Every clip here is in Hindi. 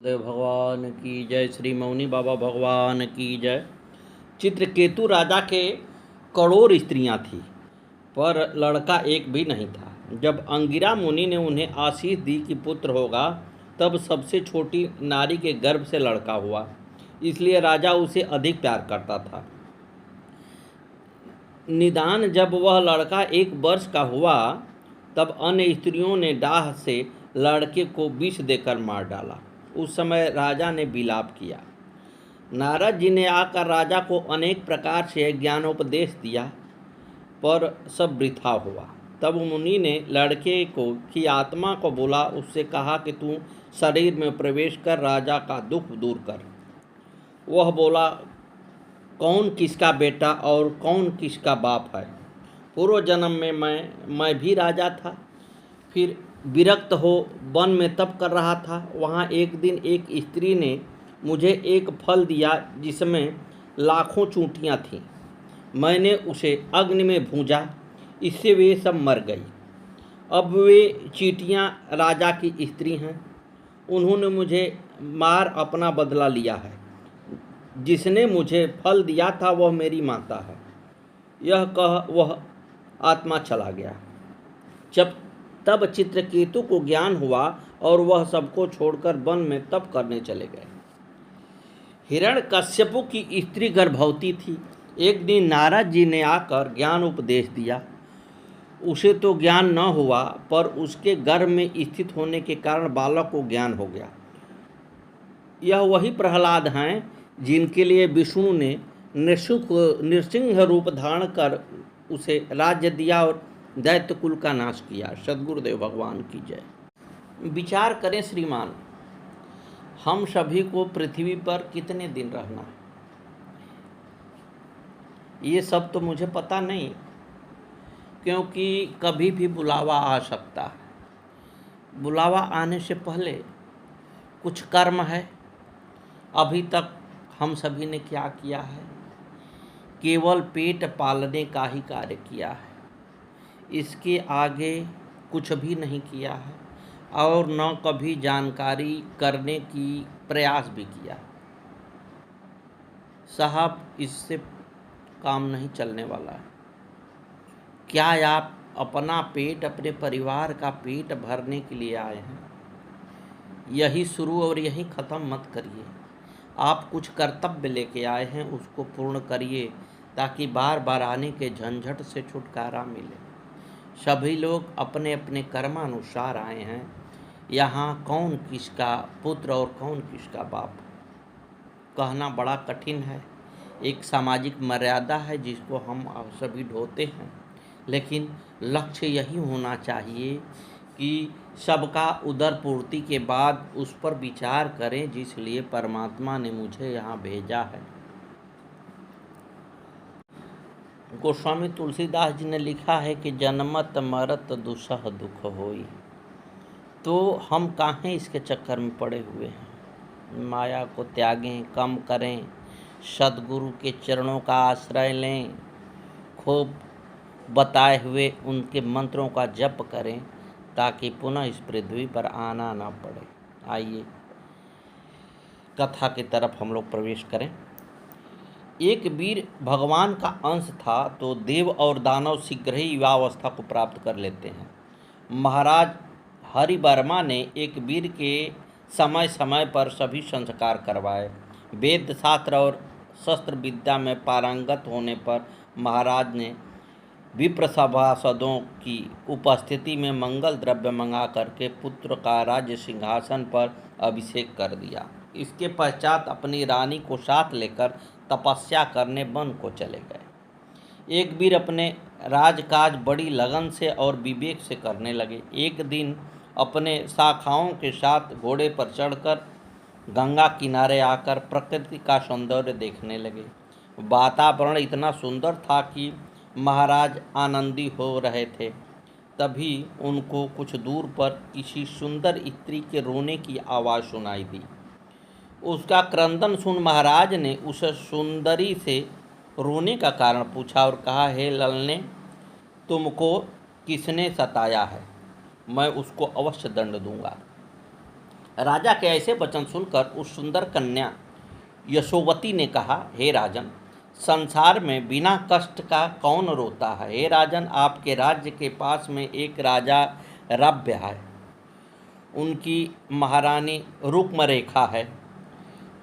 देव भगवान की जय। श्री मौनी बाबा भगवान की जय। चित्रकेतु राजा के करोड़ स्त्रियां थीं, पर लड़का एक भी नहीं था। जब अंगिरा मुनि ने उन्हें आशीष दी कि पुत्र होगा, तब सबसे छोटी नारी के गर्भ से लड़का हुआ। इसलिए राजा उसे अधिक प्यार करता था। निदान जब वह लड़का 1 वर्ष का हुआ, तब अन्य स्त्रियों ने डाह से लड़के को विष देकर मार डाला। उस समय राजा ने विलाप किया। नारद जी ने आकर राजा को अनेक प्रकार से ज्ञानोपदेश दिया, पर सब वृथा हुआ। तब मुनि ने लड़के को की आत्मा को बोला, उससे कहा कि तू शरीर में प्रवेश कर राजा का दुख दूर कर। वह बोला, कौन किसका बेटा और कौन किसका बाप है। पूर्व जन्म में मैं भी राजा था, फिर विरक्त हो वन में तप कर रहा था। वहाँ एक दिन एक स्त्री ने मुझे एक फल दिया जिसमें लाखों चूंटियाँ थीं। मैंने उसे अग्नि में भूंजा, इससे वे सब मर गई। अब वे चींटियाँ राजा की स्त्री हैं। उन्होंने मुझे मार अपना बदला लिया है। जिसने मुझे फल दिया था वह मेरी माता है। यह कह वह आत्मा चला गया। तब चित्रकेतु को ज्ञान हुआ और वह सबको छोड़कर वन में तप करने चले गए। हिरण्यकश्यपु की स्त्री गर्भवती थी। एक दिन नारद जी ने आकर ज्ञान उपदेश दिया। उसे तो ज्ञान न हुआ, पर उसके गर्भ में स्थित होने के कारण बालक को ज्ञान हो गया। यह वही प्रहलाद हैं जिनके लिए विष्णु ने नृसिंह रूप धारण कर उसे राज्य दिया और दैत्य कुल का नाश किया। सद्गुरुदेव भगवान की जय। विचार करें श्रीमान, हम सभी को पृथ्वी पर कितने दिन रहना है? ये सब तो मुझे पता नहीं, क्योंकि कभी भी बुलावा आ सकता है। बुलावा आने से पहले कुछ कर्म है। अभी तक हम सभी ने क्या किया है? केवल पेट पालने का ही कार्य किया है। इसके आगे कुछ भी नहीं किया है और न कभी जानकारी करने की प्रयास भी किया। साहब, इससे काम नहीं चलने वाला है। क्या आप अपना पेट, अपने परिवार का पेट भरने के लिए आए हैं? यही शुरू और यही ख़त्म मत करिए। आप कुछ कर्तव्य लेके आए हैं, उसको पूर्ण करिए, ताकि बार बार आने के झंझट से छुटकारा मिले। सभी लोग अपने अपने कर्मानुसार आए हैं। यहाँ कौन किसका पुत्र और कौन किसका बाप कहना बड़ा कठिन है। एक सामाजिक मर्यादा है जिसको हम सभी ढोते हैं, लेकिन लक्ष्य यही होना चाहिए कि सबका उदर पूर्ति के बाद उस पर विचार करें जिस लिए परमात्मा ने मुझे यहाँ भेजा है। गोस्वामी तुलसीदास जी ने लिखा है कि जन्मत मरत दुसह दुख होई। तो हम काहे इसके चक्कर में पड़े हुए हैं? माया को त्यागें, कम करें, सद्गुरु के चरणों का आश्रय लें, खूब बताए हुए उनके मंत्रों का जप करें, ताकि पुनः इस पृथ्वी पर आना ना पड़े। आइए कथा की तरफ हम लोग प्रवेश करें। एक वीर भगवान का अंश था, तो देव और दानव शीघ्र ही युवावस्था को प्राप्त कर लेते हैं। महाराज हरिवर्मा ने एक वीर के समय समय पर सभी संस्कार करवाए। वेद शास्त्र और शस्त्र विद्या में पारंगत होने पर महाराज ने विप्र सभासदों की उपस्थिति में मंगल द्रव्य मंगा करके पुत्र का राज्य सिंहासन पर अभिषेक कर दिया। इसके पश्चात अपनी रानी को साथ लेकर तपस्या करने वन को चले गए। एक वीर अपने राजकाज बड़ी लगन से और विवेक से करने लगे। एक दिन अपने शाखाओं के साथ घोड़े पर चढ़कर गंगा किनारे आकर प्रकृति का सौंदर्य देखने लगे। वातावरण इतना सुंदर था कि महाराज आनंदी हो रहे थे। तभी उनको कुछ दूर पर किसी सुंदर स्त्री के रोने की आवाज़ सुनाई दी। उसका क्रंदन सुन महाराज ने उस सुंदरी से रोने का कारण पूछा और कहा, हे ललने, तुमको किसने सताया है? मैं उसको अवश्य दंड दूंगा। राजा के ऐसे वचन सुनकर उस सुंदर कन्या यशोवती ने कहा, हे राजन, संसार में बिना कष्ट का कौन रोता है। हे राजन, आपके राज्य के पास में एक राजा रभ्य है। उनकी महारानी रुक्मरेखा है,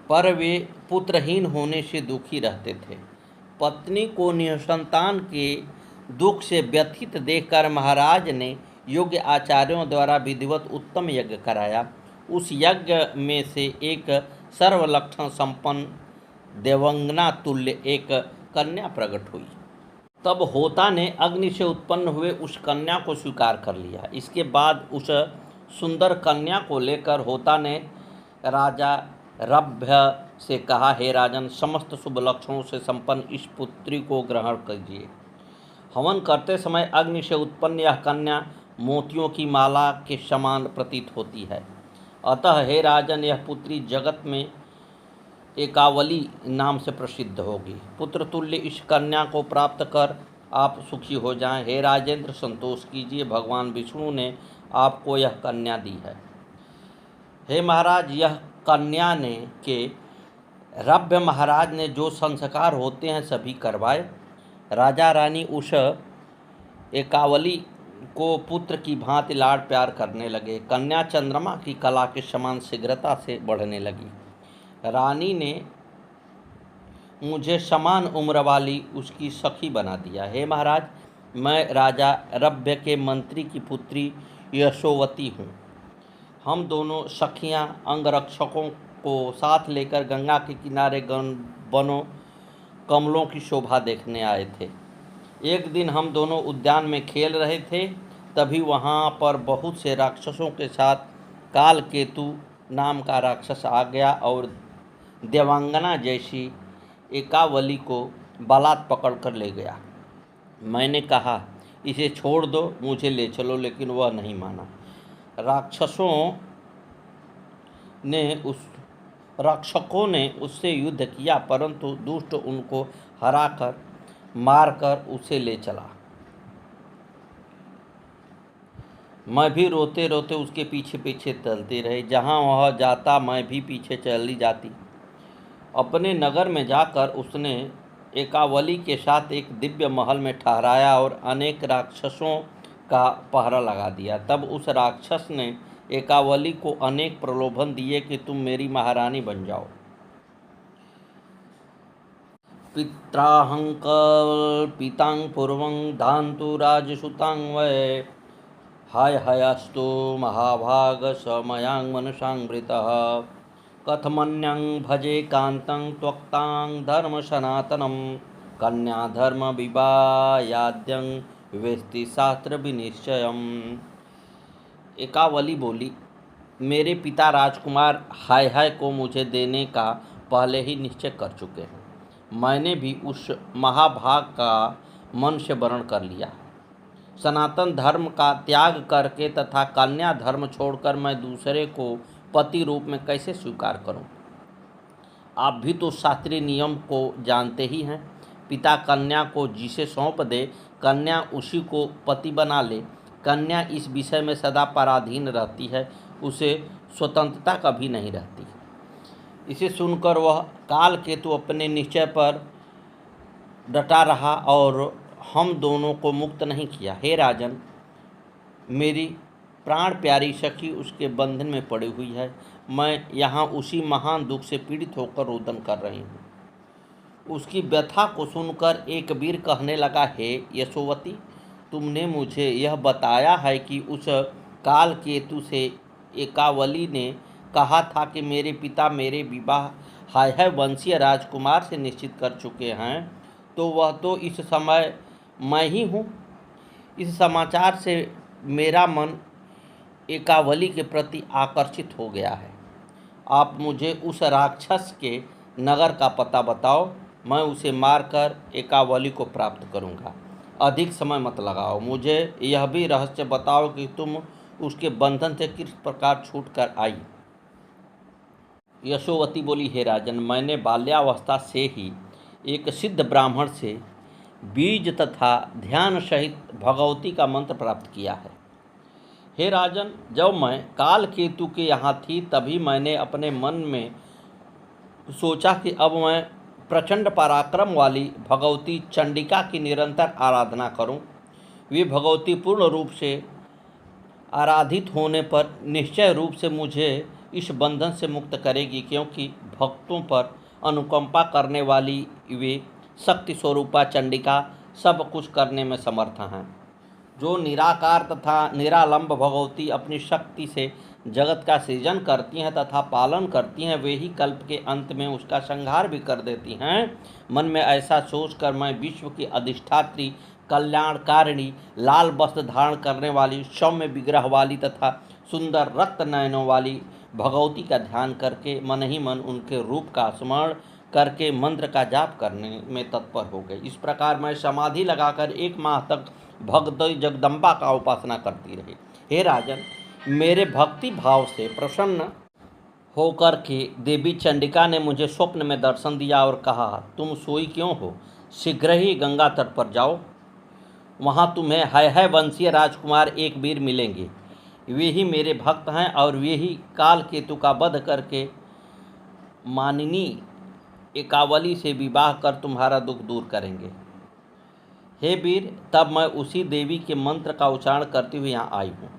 पर वे पुत्रहीन होने से दुखी रहते थे। पत्नी को निसंतान के दुख से व्यथित देखकर महाराज ने योग्य आचार्यों द्वारा विधिवत उत्तम यज्ञ कराया। उस यज्ञ में से एक सर्वलक्षण संपन्न देवंगना तुल्य एक कन्या प्रकट हुई। तब होता ने अग्नि से उत्पन्न हुए उस कन्या को स्वीकार कर लिया। इसके बाद उस सुंदर कन्या को लेकर होता ने राजा रभ्य से कहा, हे राजन, समस्त शुभ लक्षणों से संपन्न इस पुत्री को ग्रहण कीजिए। हवन करते समय अग्नि से उत्पन्न यह कन्या मोतियों की माला के समान प्रतीत होती है। अतः हे राजन, यह पुत्री जगत में एकावली नाम से प्रसिद्ध होगी। पुत्र तुल्य इस कन्या को प्राप्त कर आप सुखी हो जाएं। हे राजेंद्र, संतोष कीजिए, भगवान विष्णु ने आपको यह कन्या दी है। हे महाराज, यह कन्या ने के रभ्य महाराज ने जो संस्कार होते हैं सभी करवाए। राजा रानी उस एकावली को पुत्र की भांति लाड़ प्यार करने लगे। कन्या चंद्रमा की कला के समान शीघ्रता से बढ़ने लगी। रानी ने मुझे समान उम्र वाली उसकी सखी बना दिया। हे महाराज, मैं राजा रभ्य के मंत्री की पुत्री यशोवती हूँ। हम दोनों सखियाँ अंगरक्षकों को साथ लेकर गंगा के किनारे वनों कमलों की शोभा देखने आए थे। एक दिन हम दोनों उद्यान में खेल रहे थे, तभी वहाँ पर बहुत से राक्षसों के साथ कालकेतु नाम का राक्षस आ गया और देवांगना जैसी एकावली को बलात् पकड़ कर ले गया। मैंने कहा, इसे छोड़ दो, मुझे ले चलो, लेकिन वह नहीं माना। रक्षकों ने उससे युद्ध किया, परंतु दुष्ट उनको हराकर मारकर उसे ले चला। मैं भी रोते रोते उसके पीछे पीछे चलती रही। जहाँ वह जाता मैं भी पीछे चली जाती। अपने नगर में जाकर उसने एकावली के साथ एक दिव्य महल में ठहराया और अनेक राक्षसों का पहरा लगा दिया। तब उस राक्षस ने एकावली को अनेक प्रलोभन दिए कि तुम मेरी महारानी बन जाओ। पित्राहं कल्पितां पूर्वं धान्तु राजसुतां वै हाय हयस्तु महाभाग स मयां मनसांवृतः कथमन्यं भजे कान्तं त्वक्तां धर्म सनातनं कन्या धर्म विवायाद्यं विवेस्ति शास्त्र विनिश्चयम्। एकावली बोली, मेरे पिता राजकुमार हाय हाय को मुझे देने का पहले ही निश्चय कर चुके हैं। मैंने भी उस महाभाग का मन से वर्ण कर लिया। सनातन धर्म का त्याग करके तथा कन्या धर्म छोड़कर मैं दूसरे को पति रूप में कैसे स्वीकार करूं? आप भी तो शास्त्रीय नियम को जानते ही हैं। पिता कन्या को जिसे सौंप दे, कन्या उसी को पति बना ले। कन्या इस विषय में सदा पराधीन रहती है, उसे स्वतंत्रता कभी नहीं रहती। इसे सुनकर वह कालकेतु अपने निश्चय पर डटा रहा और हम दोनों को मुक्त नहीं किया। हे राजन, मेरी प्राण प्यारी सखी उसके बंधन में पड़ी हुई है। मैं यहाँ उसी महान दुख से पीड़ित होकर रोदन कर रही हूँ। उसकी व्यथा को सुनकर एक वीर कहने लगा, हे यशोवती, तुमने मुझे यह बताया है कि उस कालकेतु से एकावली ने कहा था कि मेरे पिता मेरे विवाह हाय हाय वंशीय राजकुमार से निश्चित कर चुके हैं, तो वह तो इस समय मैं ही हूँ। इस समाचार से मेरा मन एकावली के प्रति आकर्षित हो गया है। आप मुझे उस राक्षस के नगर का पता बताओ, मैं उसे मारकर एकावली को प्राप्त करूँगा। अधिक समय मत लगाओ। मुझे यह भी रहस्य बताओ कि तुम उसके बंधन से किस प्रकार छूट कर आई। यशोवती बोली, हे राजन, मैंने बाल्यावस्था से ही एक सिद्ध ब्राह्मण से बीज तथा ध्यान सहित भगवती का मंत्र प्राप्त किया है। हे राजन, जब मैं काल केतु के यहाँ थी तभी मैंने अपने मन में सोचा कि अब मैं प्रचंड पराक्रम वाली भगवती चंडिका की निरंतर आराधना करूं। वे भगवती पूर्ण रूप से आराधित होने पर निश्चय रूप से मुझे इस बंधन से मुक्त करेगी, क्योंकि भक्तों पर अनुकंपा करने वाली वे शक्ति स्वरूपा चंडिका सब कुछ करने में समर्थ हैं। जो निराकार तथा निरालंब भगवती अपनी शक्ति से जगत का सृजन करती हैं तथा पालन करती हैं, वे ही कल्प के अंत में उसका संहार भी कर देती हैं। मन में ऐसा सोचकर मैं विश्व की अधिष्ठात्री, कल्याणकारिणी, लाल वस्त्र धारण करने वाली, सौम्य विग्रह वाली तथा सुंदर रक्त नयनों वाली भगवती का ध्यान करके मन ही मन उनके रूप का स्मरण करके मंत्र का जाप करने में तत्पर हो गई। इस प्रकार मैं समाधि लगाकर 1 माह तक भगवती जगदम्बा का उपासना करती रही। हे राजन, मेरे भक्ति भाव से प्रसन्न होकर के देवी चंडिका ने मुझे स्वप्न में दर्शन दिया और कहा, तुम सोई क्यों हो? शीघ्र ही गंगा तट पर जाओ, वहाँ तुम्हें है वंशीय राजकुमार एक वीर मिलेंगे। वे ही मेरे भक्त हैं और वे ही काल केतु का वध करके मानिनी एकावली से विवाह कर तुम्हारा दुख दूर करेंगे। हे वीर, तब मैं उसी देवी के मंत्र का उच्चारण करते हुए यहाँ आई हूँ।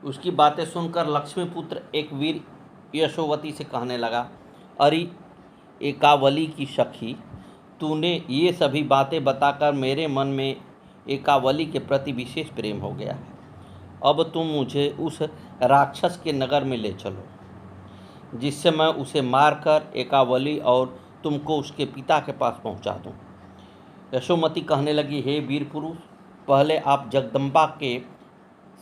उसकी बातें सुनकर लक्ष्मीपुत्र एक वीर यशोवती से कहने लगा, अरे एकावली की सखी, तूने ये सभी बातें बताकर मेरे मन में एकावली के प्रति विशेष प्रेम हो गया है। अब तुम मुझे उस राक्षस के नगर में ले चलो, जिससे मैं उसे मारकर एकावली और तुमको उसके पिता के पास पहुंचा दूं। यशोमती कहने लगी, हे वीर पुरुष, पहले आप जगदम्बा के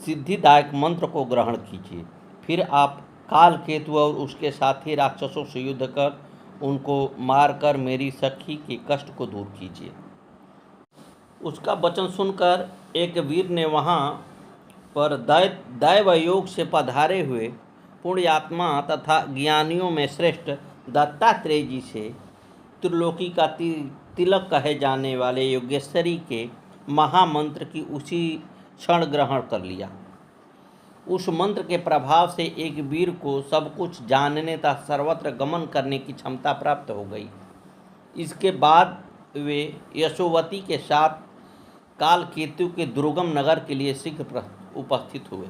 सिद्धिदायक मंत्र को ग्रहण कीजिए, फिर आप काल केतु और उसके साथी राक्षसों से युद्ध कर उनको मारकर मेरी सखी के कष्ट को दूर कीजिए। उसका वचन सुनकर एक वीर ने वहाँ पर दैव योग से पधारे हुए पुण्यात्मा तथा ज्ञानियों में श्रेष्ठ दत्तात्रेय जी से त्रिलोकी का तिलक कहे जाने वाले योगेश्वरी के महामंत्र की उसी क्षण ग्रहण कर लिया। उस मंत्र के प्रभाव से एक वीर को सब कुछ जानने तथा सर्वत्र गमन करने की क्षमता प्राप्त हो गई। इसके बाद वे यशोवती के साथ काल केतु के दुर्गम नगर के लिए शीघ्र उपस्थित हुए।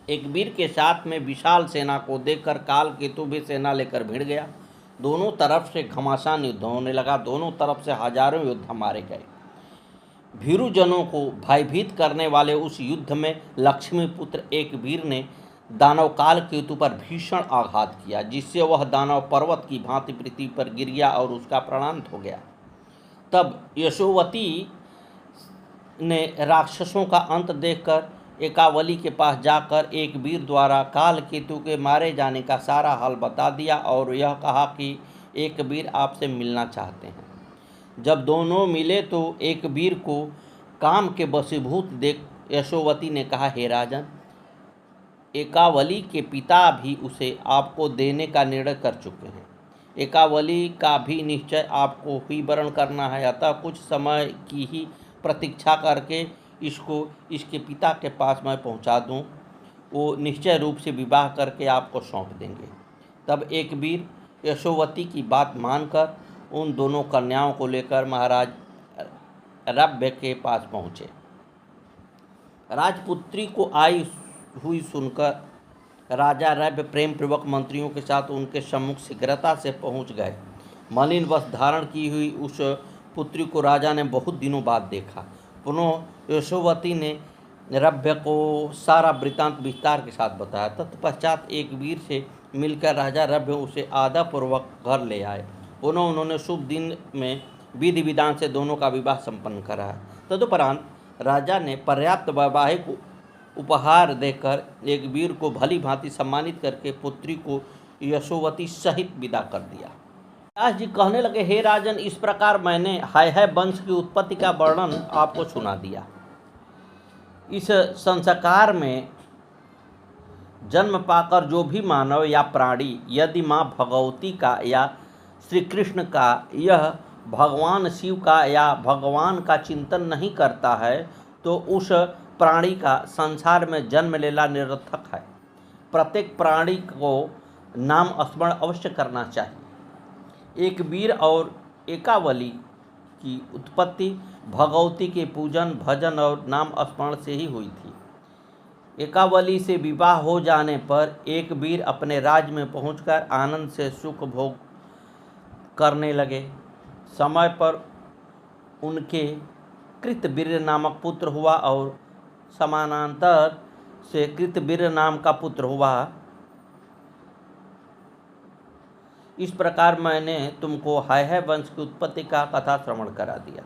एक वीर के साथ में विशाल सेना को देखकर काल केतु भी सेना लेकर भिड़ गया। दोनों तरफ से घमासान युद्ध होने लगा। दोनों तरफ से हजारों योद्धा मारे गए। भीरुजनों को भयभीत करने वाले उस युद्ध में लक्ष्मीपुत्र एक वीर ने दानव काल केतु पर भीषण आघात किया, जिससे वह दानव पर्वत की भांति पृथ्वी पर गिर गया और उसका प्राणांत हो गया। तब यशोवती ने राक्षसों का अंत देखकर एकावली के पास जाकर एक वीर द्वारा काल केतु के मारे जाने का सारा हाल बता दिया और यह कहा कि एक वीर आपसे मिलना चाहते हैं। जब दोनों मिले तो एक वीर को काम के वशीभूत देख यशोवती ने कहा, हे राजन, एकावली के पिता भी उसे आपको देने का निर्णय कर चुके हैं। एकावली का भी निश्चय आपको ही वरण करना है, अतः कुछ समय की ही प्रतीक्षा करके इसको इसके पिता के पास मैं पहुंचा दूं। वो निश्चय रूप से विवाह करके आपको सौंप देंगे। तब एक वीर यशोवती की बात मानकर उन दोनों कन्याओं को लेकर महाराज रव्य के पास पहुँचे। राजपुत्री को आई हुई सुनकर राजा रव्य प्रेम पूर्वक मंत्रियों के साथ उनके सम्मुख शीघ्रता से पहुँच गए। मलिन वस्त्र धारण की हुई उस पुत्री को राजा ने बहुत दिनों बाद देखा। पुनः यशोवती ने रव्य को सारा वृतांत विस्तार के साथ बताया। तत्पश्चात एक वीर से मिलकर राजा रव्य उसे आदरपूर्वक घर ले आए। पुनः उन्होंने शुभ दिन में विधि विधान से दोनों का विवाह संपन्न कराया। तदुपरांत राजा ने पर्याप्त वैवाहिक उपहार देकर एक वीर को भली भांति सम्मानित करके पुत्री को यशोवती सहित विदा कर दिया। व्यास जी कहने लगे, हे राजन, इस प्रकार मैंने है वंश की उत्पत्ति का वर्णन आपको सुना दिया। इस संस्कार में जन्म पाकर जो भी मानव या प्राणी यदि माँ भगवती का या श्री कृष्ण का, यह भगवान शिव का या भगवान का चिंतन नहीं करता है, तो उस प्राणी का संसार में जन्म लेना निरर्थक है। प्रत्येक प्राणी को नाम स्मरण अवश्य करना चाहिए। एक वीर और एकावली की उत्पत्ति भगवती के पूजन, भजन और नाम स्मरण से ही हुई थी। एकावली से विवाह हो जाने पर एक वीर अपने राज्य में पहुंचकर आनंद से सुख भोग करने लगे। समय पर उनके कृतवीर्य नामक पुत्र हुआ और समानांतर से कृतवीर्य नाम का पुत्र हुआ। इस प्रकार मैंने तुमको है वंश की उत्पत्ति का कथा श्रवण करा दिया।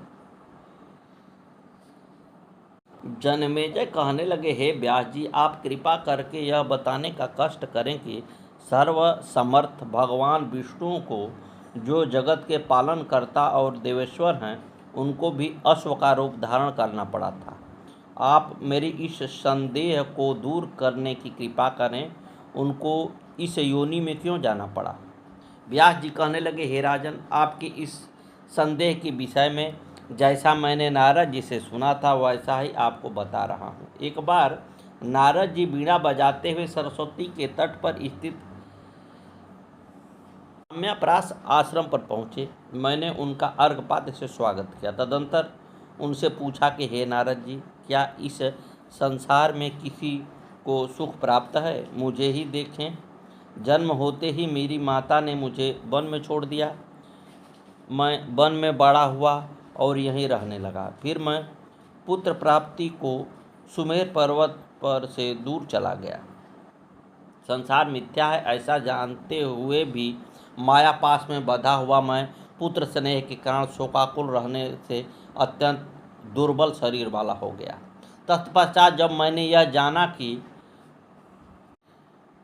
जनमेजय कहने लगे, हे व्यास जी, आप कृपा करके यह बताने का कष्ट करें कि सर्वसमर्थ भगवान विष्णु को, जो जगत के पालन करता और देवेश्वर हैं, उनको भी अश्व का रूप धारण करना पड़ा था। आप मेरी इस संदेह को दूर करने की कृपा करें, उनको इस योनि में क्यों जाना पड़ा। व्यास जी कहने लगे, हे राजन, आपके इस संदेह के विषय में जैसा मैंने नारद जी से सुना था वैसा ही आपको बता रहा हूँ। एक बार नारद जी बीड़ा बजाते हुए सरस्वती के तट पर स्थित काम्याप्रास आश्रम पर पहुँचे। मैंने उनका अर्घपाद्य से स्वागत किया। तदंतर उनसे पूछा कि हे नारद जी, क्या इस संसार में किसी को सुख प्राप्त है? मुझे ही देखें। जन्म होते ही मेरी माता ने मुझे वन में छोड़ दिया। मैं वन में बड़ा हुआ और यहीं रहने लगा। फिर मैं पुत्र प्राप्ति को सुमेर पर्वत पर से दूर चला गया। संसार मिथ्या है ऐसा जानते हुए भी माया पास में बंधा हुआ मैं पुत्र स्नेह के कारण शोकाकुल रहने से अत्यंत दुर्बल शरीर वाला हो गया। तत्पश्चात जब मैंने यह जाना कि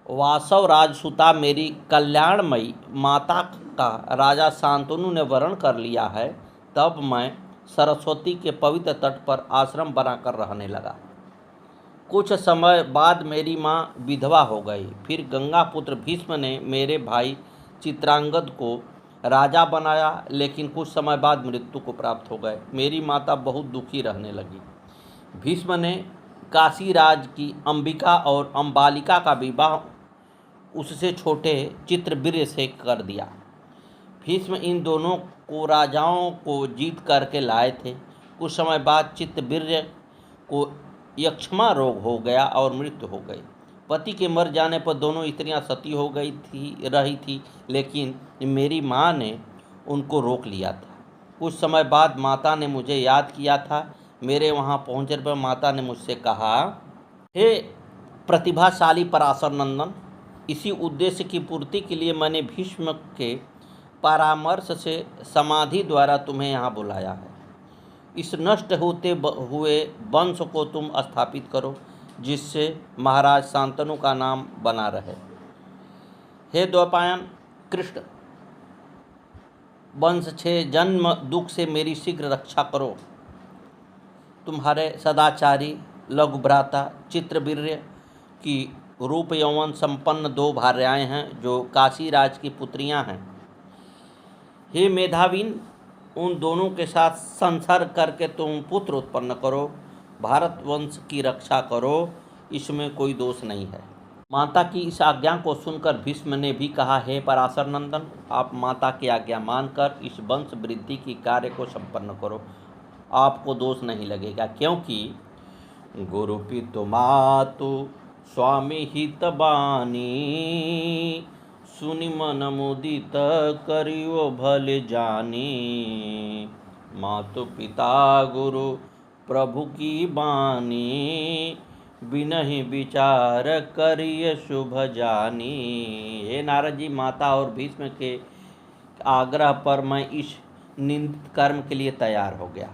वासव राजसुता मेरी कल्याणमयी माता का राजा शांतनु ने वरण कर लिया है, तब मैं सरस्वती के पवित्र तट पर आश्रम बनाकर रहने लगा। कुछ समय बाद मेरी माँ विधवा हो गई। फिर गंगा पुत्र भीष्म ने मेरे भाई चित्रांगद को राजा बनाया, लेकिन कुछ समय बाद मृत्यु को प्राप्त हो गए। मेरी माता बहुत दुखी रहने लगी। भीष्म ने काशीराज की अंबिका और अम्बालिका का विवाह उससे छोटे चित्रवीर्य से कर दिया। भीष्म इन दोनों को राजाओं को जीत करके लाए थे। कुछ समय बाद चित्रवीर्य को यक्ष्मा रोग हो गया और मृत्यु हो गई। पति के मर जाने पर दोनों स्त्रियां सती हो रही थी, लेकिन मेरी माँ ने उनको रोक लिया था। कुछ समय बाद माता ने मुझे याद किया था। मेरे वहाँ पहुँचने पर माता ने मुझसे कहा, हे प्रतिभाशाली पराशर नंदन, इसी उद्देश्य की पूर्ति के लिए मैंने भीष्म के परामर्श से समाधि द्वारा तुम्हें यहाँ बुलाया है। इस नष्ट होते हुए वंश को तुम स्थापित करो, जिससे महाराज शांतनु का नाम बना रहे। हे द्वैपायन कृष्ण, वंश छे जन्म दुख से मेरी शीघ्र रक्षा करो। तुम्हारे सदाचारी लघु भ्राता चित्रवीर्य की रूप यौवन संपन्न दो भार्याएं हैं, जो काशीराज की पुत्रियां हैं। हे मेधावीन, उन दोनों के साथ संसर्ग करके तुम पुत्र उत्पन्न करो, भारत वंश की रक्षा करो, इसमें कोई दोष नहीं है। माता की इस आज्ञा को सुनकर भीष्म ने भी कहा, हे पराशर नंदन, आप माता की आज्ञा मानकर इस वंश वृद्धि की कार्य को संपन्न करो, आपको दोष नहीं लगेगा, क्योंकि गुरु पितु मातु स्वामी हित बानी, सुनि मन मुदित करियो भले जानी, मातु पिता गुरु प्रभु की बानी, बिनहि विचार करिय शुभ जानी। हे नारद जी, माता और भीष्म के आग्रह पर मैं इस निंदित कर्म के लिए तैयार हो गया।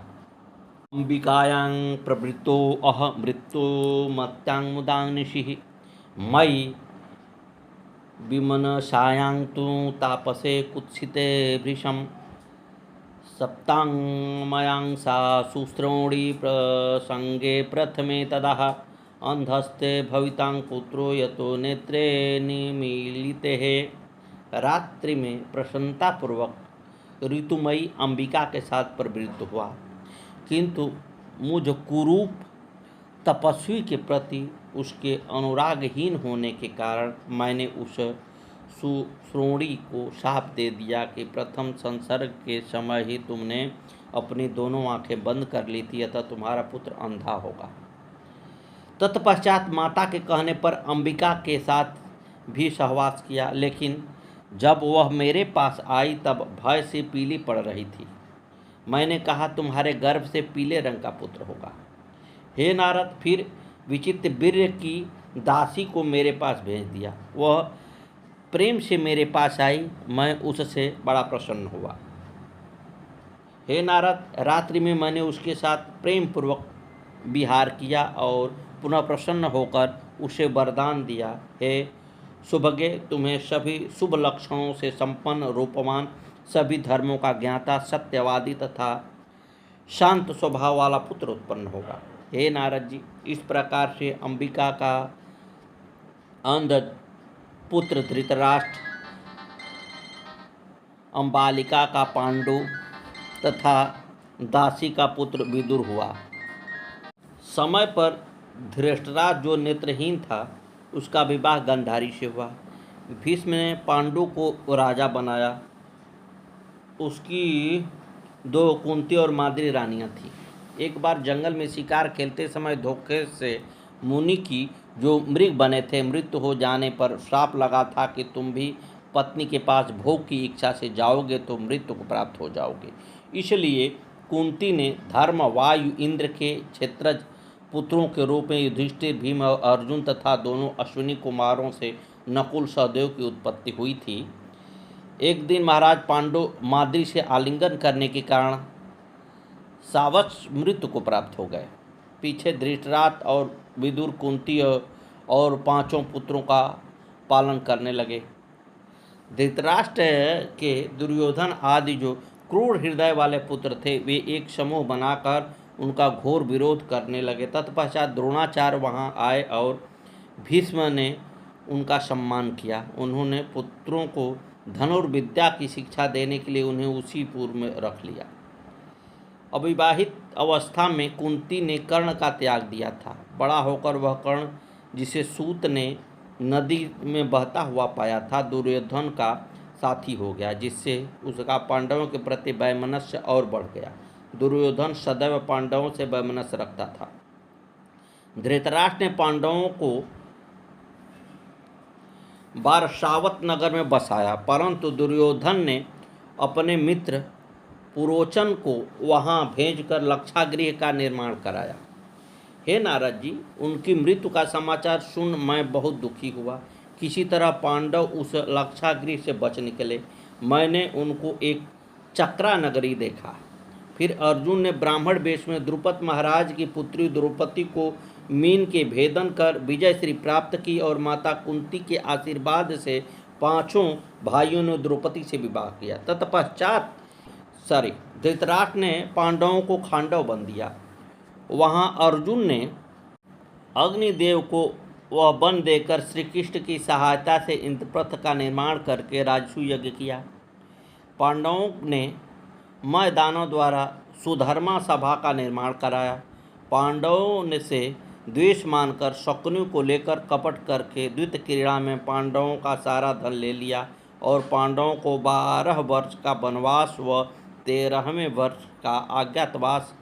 अंबिकायां प्रवृत्तो अह मृत्यो मत्यां मुदां निशिः, मयि विमनसायां तु तापसे कुत्सिते भृशं, सप्तांगमयां सा सुश्रोणी प्रसंगे प्रथमे तदाह, अंधस्ते भवितां पुत्रो यतो नेत्रे निमीलिते। रात्रि में प्रसन्नतापूर्वक ऋतुमयी अंबिका के साथ प्रवृत्त हुआ, किंतु मुझ कुरूप तपस्वी के प्रति उसके अनुरागहीन होने के कारण मैंने उस सुश्रोणी को शाप दे दिया कि प्रथम संसर्ग के समय ही तुमने अपनी दोनों आंखें बंद कर ली थी, अतः तुम्हारा पुत्र अंधा होगा। तत्पश्चात माता के कहने पर अंबिका के साथ भी सहवास किया, लेकिन जब वह मेरे पास आई तब भय से पीली पड़ रही थी। मैंने कहा, तुम्हारे गर्भ से पीले रंग का पुत्र होगा। हे नारद, फिर विचित्र वीर्य की दासी को मेरे पास भेज दिया। वह प्रेम से मेरे पास आई, मैं उससे बड़ा प्रसन्न हुआ। हे नारद, रात्रि में मैंने उसके साथ प्रेम पूर्वक विहार किया और पुनः प्रसन्न होकर उसे वरदान दिया, हे सुभगे, तुम्हें सभी शुभ लक्षणों से संपन्न, रूपवान, सभी धर्मों का ज्ञाता, सत्यवादी तथा शांत स्वभाव वाला पुत्र उत्पन्न होगा। हे नारद जी, इस प्रकार से अंबिका का अंध पुत्र धृतराष्ट्र, अंबालिका का पांडु तथा दासी का पुत्र विदुर हुआ। समय पर धृतराष्ट्र जो नेत्रहीन था उसका विवाह गांधारी से हुआ। भीष्म ने पांडु को राजा बनाया। उसकी 2 कुंती और माद्री रानियां थीं। एक बार जंगल में शिकार खेलते समय धोखे से मुनि की जो मृग बने थे मृत्यु हो जाने पर श्राप लगा था कि तुम भी पत्नी के पास भोग की इच्छा से जाओगे तो मृत्यु को प्राप्त हो जाओगे। इसलिए कुंती ने धर्म, वायु, इंद्र के क्षेत्रज पुत्रों के रूप में युधिष्ठिर, भीम और अर्जुन तथा दोनों अश्विनी कुमारों से नकुल, सहदेव की उत्पत्ति हुई थी। एक दिन महाराज पांडु माद्री से आलिंगन करने के कारण सावत्स मृत्यु को प्राप्त हो गए। पीछे धृतराष्ट्र और विदुर कुंती और 5 पुत्रों का पालन करने लगे। धृतराष्ट्र के दुर्योधन आदि जो क्रूर हृदय वाले पुत्र थे वे एक समूह बनाकर उनका घोर विरोध करने लगे। तत्पश्चात द्रोणाचार्य वहां आए और भीष्म ने उनका सम्मान किया। उन्होंने पुत्रों को धनुर्विद्या की शिक्षा देने के लिए उन्हें उसी पुर में रख लिया। अविवाहित अवस्था में कुंती ने कर्ण का त्याग दिया था। बड़ा होकर वह कर्ण, जिसे सूत ने नदी में बहता हुआ पाया था, दुर्योधन का साथी हो गया, जिससे उसका पांडवों के प्रति वैमनस्य और बढ़ गया। दुर्योधन सदैव पांडवों से वैमनस्य रखता था। धृतराष्ट्र ने पांडवों को बारसावत नगर में बसाया, परंतु दुर्योधन ने अपने मित्र पुरोचन को वहां भेजकर लक्षागृह का निर्माण कराया। हे नारद जी, उनकी मृत्यु का समाचार सुन मैं बहुत दुखी हुआ। किसी तरह पांडव उस लक्षागृह से बच निकले। मैंने उनको एक चक्रा नगरी देखा। फिर अर्जुन ने ब्राह्मण वेश में द्रुपद महाराज की पुत्री द्रौपदी को मीन के भेदन कर विजय श्री प्राप्त की और माता कुंती के आशीर्वाद से 5 भाइयों ने द्रौपदी से विवाह किया। तत्पश्चात धृतराष्ट्र ने पांडवों को खांडव बन दिया। वहां अर्जुन ने अग्निदेव को वह वन देकर श्री कृष्ण की सहायता से इंद्रप्रस्थ का निर्माण करके राजसू यज्ञ किया। पांडवों ने मैदानों द्वारा सुधर्मा सभा का निर्माण कराया। पांडवों ने से द्वेष मानकर शकुनी को लेकर कपट करके द्वित क्रीड़ा में पांडवों का सारा धन ले लिया और पांडवों को 12 वर्ष का वनवास व 13वें वर्ष का अज्ञातवास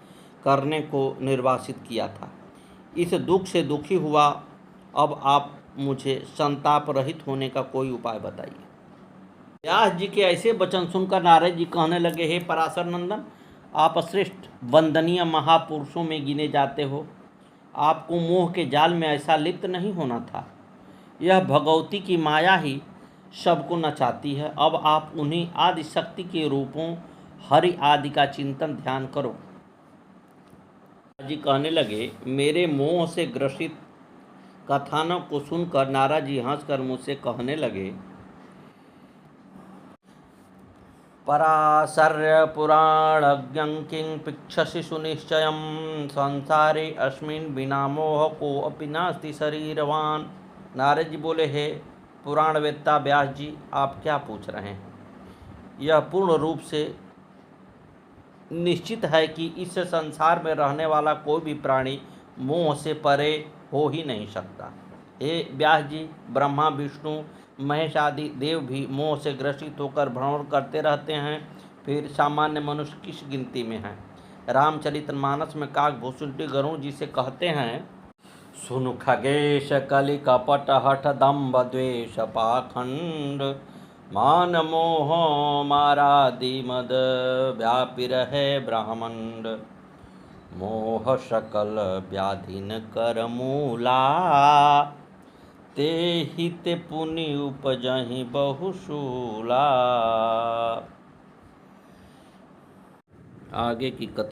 करने को निर्वासित किया था। इस दुख से दुखी हुआ। अब आप मुझे संताप रहित होने का कोई उपाय बताइए। व्यास जी के ऐसे वचन सुनकर नारद जी कहने लगे, हे पराशर नंदन, आप श्रेष्ठ वंदनीय महापुरुषों में गिने जाते हो। आपको मोह के जाल में ऐसा लिप्त नहीं होना था। यह भगवती की माया ही सबको नचाती है। अब आप उन्हीं आदि शक्ति के रूपों हरि आदि का चिंतन ध्यान करो। जी कहने लगे, मेरे मोह से ग्रसित कथानों को सुनकर नारद जी हंसकर मुझसे कहने लगे, पराशर्य पुराणज्ञं किं पृच्छसि सुनिश्चयं संसारे अस्मिन् बिना मोह को अपि नास्ति शरीरवान। नारद जी बोले, हे पुराणवेत्ता व्यास जी, आप क्या पूछ रहे हैं? यह पूर्ण रूप से निश्चित है कि इस संसार में रहने वाला कोई भी प्राणी मोह से परे हो ही नहीं सकता। हे व्यास जी, ब्रह्मा विष्णु महेश आदि देव भी मोह से ग्रसित होकर भ्रमण करते रहते हैं, फिर सामान्य मनुष्य किस गिनती में है। रामचरितमानस में काकभूषुंड गरुड़ जी से कहते हैं, सुनु खगेश कलि कपट हठ दम्भ द्वेष पाखंड, मान मोह मारादि मद व्यापी रहे ब्रह्मंड, मोह सकल व्याधिन कर मूला, ते हित पुनि उपजहि बहुशूला। आगे की कथा